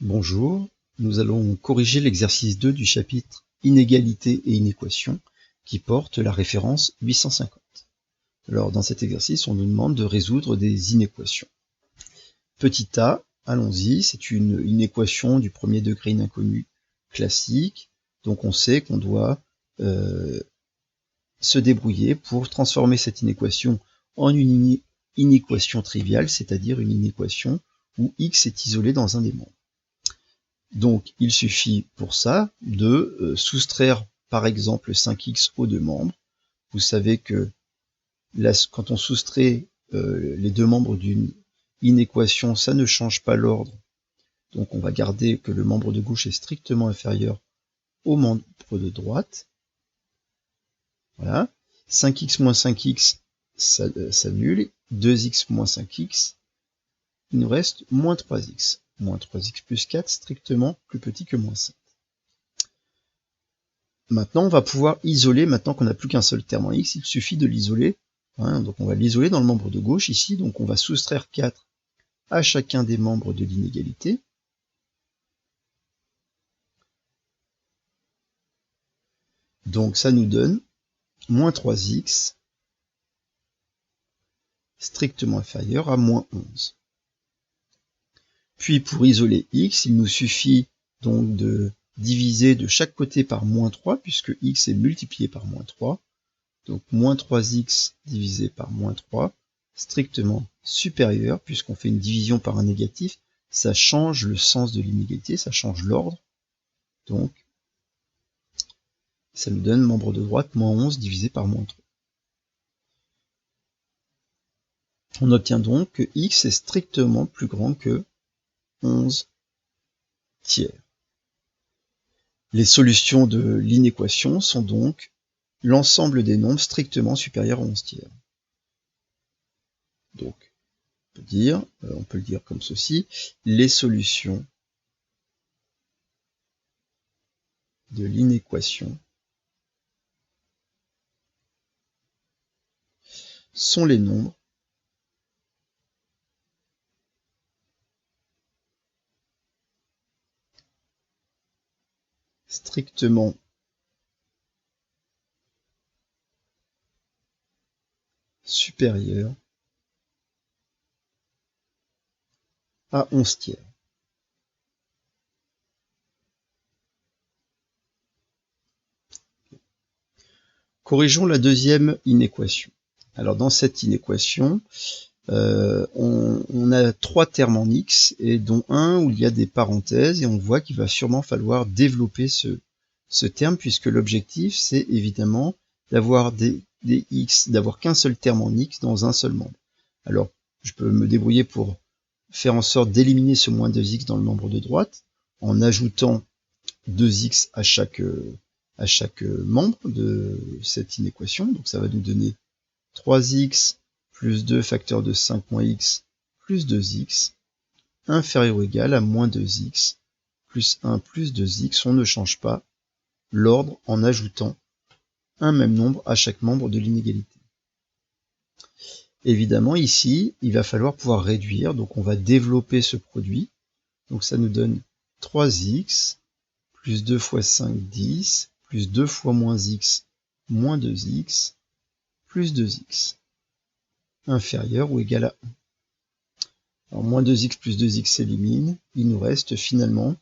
Bonjour, nous allons corriger l'exercice 2 du chapitre Inégalité et inéquation qui porte la référence 850. Alors dans cet exercice, on nous demande de résoudre des inéquations. Petit a, allons-y, c'est une inéquation du premier degré inconnu classique, donc on sait qu'on doit se débrouiller pour transformer cette inéquation en une inéquation triviale, c'est-à-dire une inéquation où x est isolé dans un des membres. Donc il suffit pour ça de soustraire par exemple 5x aux deux membres. Vous savez que quand on soustrait les deux membres d'une inéquation, ça ne change pas l'ordre. Donc on va garder que le membre de gauche est strictement inférieur au membre de droite. Voilà. 5x moins 5x s'annule. 2x moins 5x, il nous reste moins 3x. Moins 3x plus 4, strictement plus petit que moins 5. Maintenant, on va pouvoir isoler, maintenant qu'on n'a plus qu'un seul terme en x, il suffit de l'isoler. Donc on va l'isoler dans le membre de gauche ici, donc on va soustraire 4 à chacun des membres de l'inégalité. Donc ça nous donne moins 3x strictement inférieur à moins 11. Puis pour isoler x, il nous suffit donc de diviser de chaque côté par moins 3, puisque x est multiplié par moins 3. Donc moins 3x divisé par moins 3, strictement supérieur, puisqu'on fait une division par un négatif, ça change le sens de l'inégalité, ça change l'ordre. Donc ça nous donne membre de droite moins 11 divisé par moins 3. On obtient donc que x est strictement plus grand que 11 tiers. Les solutions de l'inéquation sont donc l'ensemble des nombres strictement supérieurs à 11 tiers. Donc, on peut le dire comme ceci, les solutions de l'inéquation sont les nombres strictement supérieurs à 11 tiers. Corrigeons la deuxième inéquation. Alors dans cette inéquation, on a trois termes en x, et dont un où il y a des parenthèses, et on voit qu'il va sûrement falloir développer ce terme, puisque l'objectif, c'est évidemment d'avoir des x, d'avoir qu'un seul terme en x dans un seul membre. Alors, je peux me débrouiller pour faire en sorte d'éliminer ce moins 2x dans le membre de droite, en ajoutant 2x à chaque membre de cette inéquation. Donc ça va nous donner 3x plus 2 facteur de 5 moins x plus 2x inférieur ou égal à moins 2x plus 1 plus 2x. On ne change pas l'ordre en ajoutant un même nombre à chaque membre de l'inégalité. Évidemment, ici, il va falloir pouvoir réduire, donc on va développer ce produit. Donc ça nous donne 3x plus 2 fois 5, 10, plus 2 fois moins x, moins 2x, plus 2x, inférieur ou égal à 1. Alors, moins 2x plus 2x s'élimine, il nous reste finalement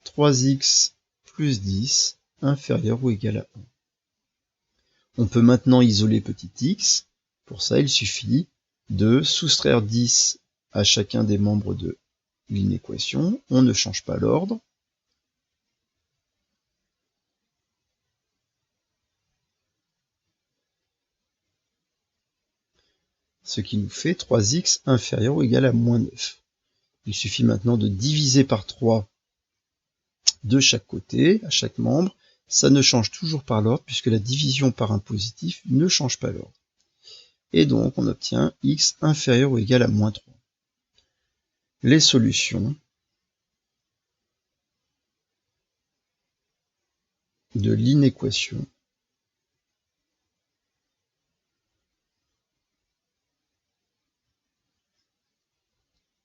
3x plus 10, inférieur ou égal à 1. On peut maintenant isoler petit x. Pour ça, il suffit de soustraire 10 à chacun des membres de l'inéquation. On ne change pas l'ordre. Ce qui nous fait 3x inférieur ou égal à moins 9. Il suffit maintenant de diviser par 3 de chaque côté, à chaque membre. Ça ne change toujours pas l'ordre, puisque la division par un positif ne change pas l'ordre. Et donc, on obtient x inférieur ou égal à moins 3. Les solutions de l'inéquation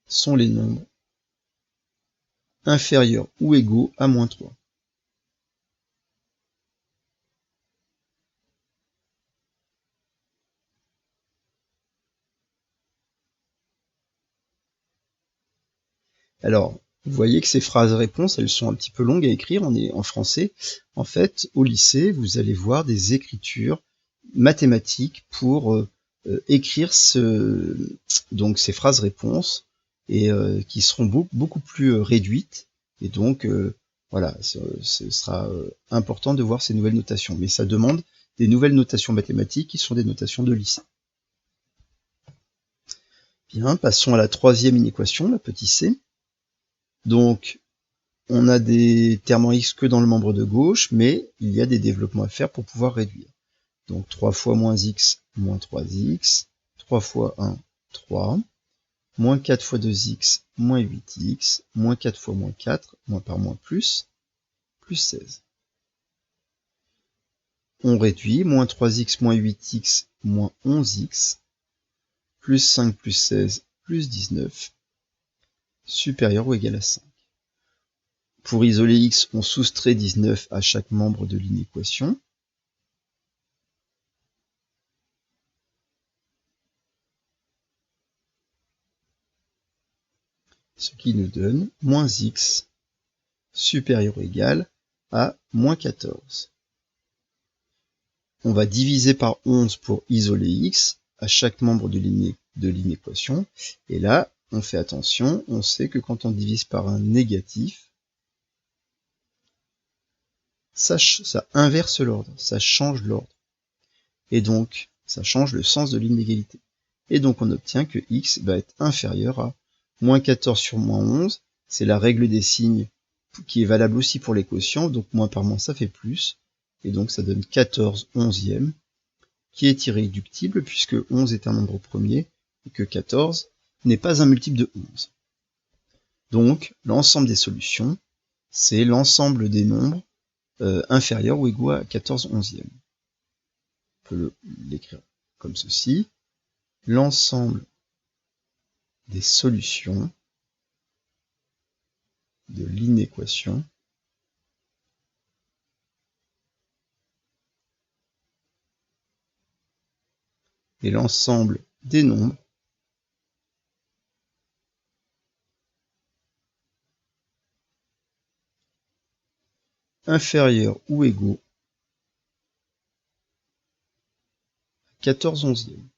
sont les nombres inférieurs ou égaux à moins 3. Alors, vous voyez que ces phrases-réponses, elles sont un petit peu longues à écrire, on est en français. En fait, au lycée, vous allez voir des écritures mathématiques pour écrire donc ces phrases-réponses et qui seront beaucoup plus réduites. Et donc, voilà, ce sera important de voir ces nouvelles notations. Mais ça demande des nouvelles notations mathématiques qui sont des notations de lycée. Bien, passons à la troisième inéquation, la petit c. Donc, on a des termes en x que dans le membre de gauche, mais il y a des développements à faire pour pouvoir réduire. Donc 3 fois moins x, moins 3x, 3 fois 1, 3, moins 4 fois 2x, moins 8x, moins 4 fois moins 4, moins par moins plus 16. On réduit, moins 3x, moins 8x, moins 11x, plus 5 plus 16, plus 19, supérieur ou égal à 5. Pour isoler x, on soustrait 19 à chaque membre de l'inéquation. Ce qui nous donne moins x supérieur ou égal à moins 14. On va diviser par 11 pour isoler x à chaque membre de l'inéquation. Et là, on fait attention, on sait que quand on divise par un négatif, ça inverse l'ordre, ça change l'ordre. Et donc, ça change le sens de l'inégalité. Et donc, on obtient que x va être inférieur à moins 14 sur moins 11. C'est la règle des signes qui est valable aussi pour les quotients. Donc, moins par moins, ça fait plus. Et donc, ça donne 14 onzièmes, qui est irréductible puisque 11 est un nombre premier et que 14 n'est pas un multiple de 11. Donc, l'ensemble des solutions, c'est l'ensemble des nombres inférieurs ou égaux à 14 onzièmes. On peut l'écrire comme ceci. L'ensemble des solutions de l'inéquation et l'ensemble des nombres inférieurs ou égaux à 14 onzièmes.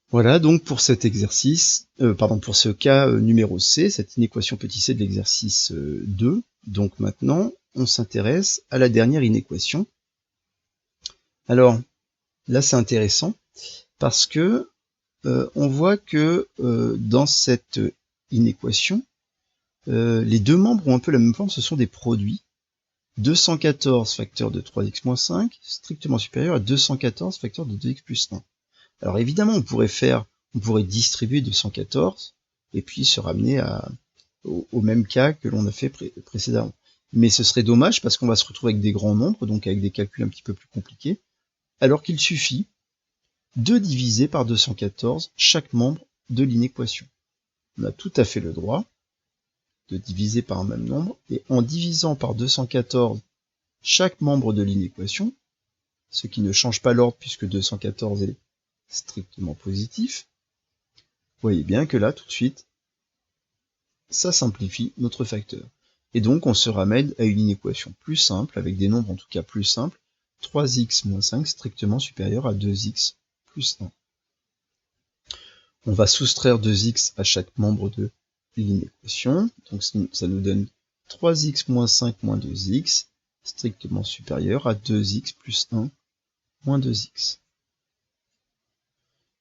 Voilà donc pour cet exercice, pour ce cas numéro C, cette inéquation petit c de l'exercice 2. Donc maintenant, on s'intéresse à la dernière inéquation. Alors, là c'est intéressant parce que on voit que dans cette inéquation, les deux membres ont un peu la même forme, ce sont des produits. 214 facteur de 3x moins 5, strictement supérieur à 214 facteur de 2x plus 1. Alors évidemment, on pourrait distribuer 214 et puis se ramener au même cas que l'on a fait précédemment. Mais ce serait dommage parce qu'on va se retrouver avec des grands nombres, donc avec des calculs un petit peu plus compliqués, alors qu'il suffit de diviser par 214 chaque membre de l'inéquation. On a tout à fait le droit de diviser par un même nombre, et en divisant par 214 chaque membre de l'inéquation, ce qui ne change pas l'ordre puisque 214 est strictement positif, vous voyez bien que là, tout de suite, ça simplifie notre facteur. Et donc, on se ramène à une inéquation plus simple, avec des nombres en tout cas plus simples, 3x moins 5 strictement supérieur à 2x plus 1. On va soustraire 2x à chaque membre de l'inéquation, donc ça nous donne 3x moins 5 moins 2x, strictement supérieur à 2x plus 1 moins 2x.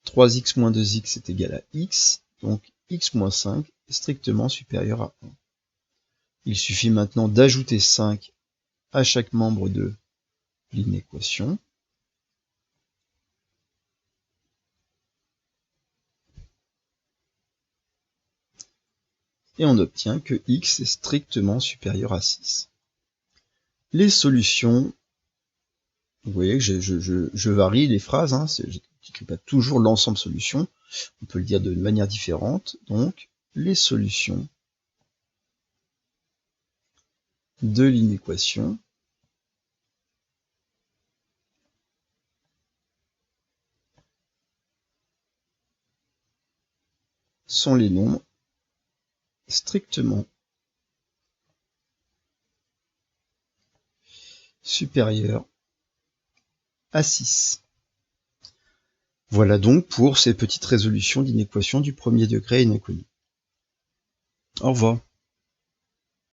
3x moins 2x est égal à x, donc x moins 5 est strictement supérieur à 1. Il suffit maintenant d'ajouter 5 à chaque membre de l'inéquation. Et on obtient que x est strictement supérieur à 6. Les solutions, vous voyez que je varie les phrases, je n'écris pas toujours l'ensemble solution, on peut le dire de manière différente, donc les solutions de l'inéquation sont les nombres strictement supérieurs à 6. Voilà donc pour ces petites résolutions d'inéquations du premier degré inconnu. Au revoir.